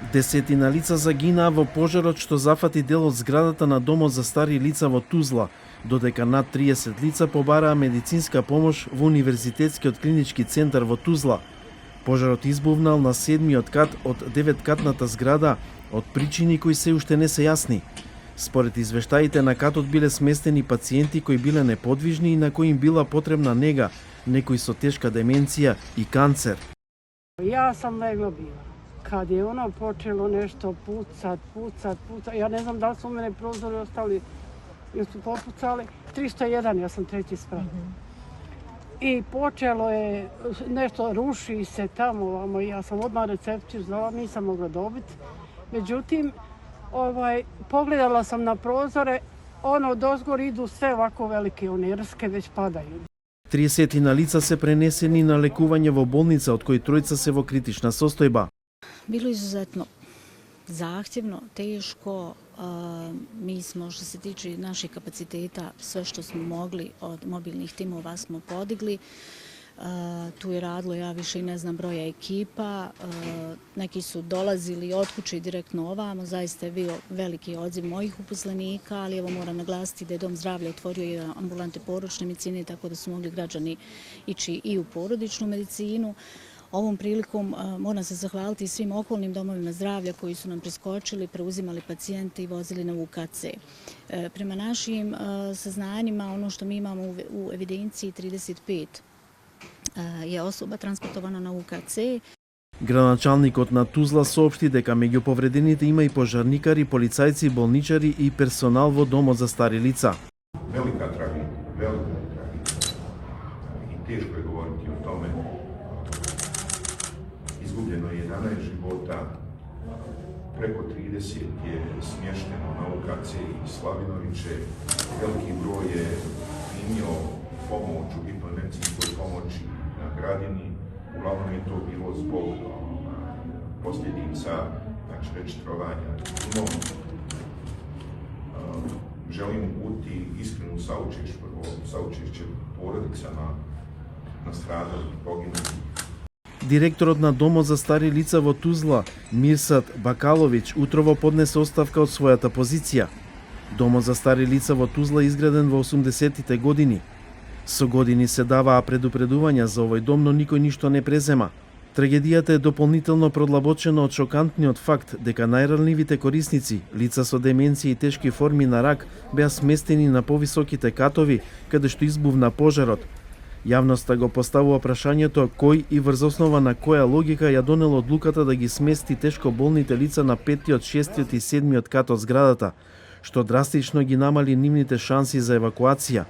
Десетина лица загинаа во пожарот што зафати дел од зградата на домот за стари лица во Тузла, додека над 30 лица побараа медицинска помош во Универзитетскиот клинички центар во Тузла. Пожарот избувнал на 7-миот кат од 9-катната зграда од причини кои се уште не се јасни. Според извештаите на катот биле сместени пациенти кои биле неподвижни и на кои им била потребна нега, некои со тешка деменција и канцер. Ja sam legla bila. Kad je ono počelo nešto pucat, ja ne znam da li su u mene prozori ostali ili su popucali. 301, ja sam treći sprat. I počelo je nešto, ruši se tamo, vamo, ja sam odmah recepciju znala, nisam mogla dobiti. Međutim, pogledala sam na prozore, dozgor idu sve ovako velike, one rske već padaju. 30 лица се пренесени на лекување во болница, од кои тројца се во критична состојба. Bilo izuzetno zahtjevno, teško. Mi smo, što se tiče naših kapaciteta, sve što smo mogli od mobilnih timova smo podigli. Tu je radilo, ja više i ne znam broja ekipa. Neki su dolazili od kuće direktno ovamo. Zaista je bio veliki odziv mojih uposlenika, ali evo moram naglasiti da je Dom zdravlja otvorio i ambulante porodične medicine, tako da su mogli građani ići i u porodičnu medicinu. Ovom prilikom moram se zahvaliti svim okolnim domovima zdravlja koji su nam priskočili, preuzimali pacijente i vozili na UKC. Prema našim saznanjima, ono što mi imamo u evidenciji, 35 je osoba transportovana na UKC. Градоначалникот на Тузла соопшти дека меѓу повредените има и пожарникари, полицајци, болничари и персонал во домот за стари лица. Велика трагедија. И тешко е говорити о томе. Izgubljeno je 11 života, preko 30 je smješteno na UKC i Slavinoviće, veliki broj je primio pomoć u hitnoj medicinskoj pomoći na Gradini, uglavnom je to bilo zbog posljedica, znači rečitrovanja timom. Želim uputiti iskrenu saučešće porodicama nastradalih, poginulih. Директорот на Домот за стари лица во Тузла, Мирсат Бакаловиќ, утрово поднесе оставка од својата позиција. Домот за стари лица во Тузла изграден во 80-тите години. Со години се даваа предупредувања за овој дом, но никој ништо не презема. Трагедијата е дополнително продлабочена од шокантниот факт дека најранливите корисници, лица со деменција и тешки форми на рак, беа сместени на повисоките катови, каде што избувна пожарот. Јавноста го поставува прашањето кој и врз основа на која логика ја донела одлуката да ги смести тешко болните лица на 5-тиот, 6-тиот и 7-миот кат од зградата, што драстично ги намали нивните шанси за евакуација.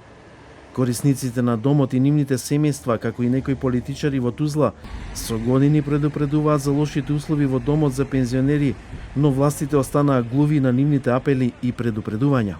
Корисниците на домот и нивните семејства, како и некои политичари во Тузла, со години предупредуваат за лошите услови во домот за пензионери, но властите останаа глуви на нивните апели и предупредувања.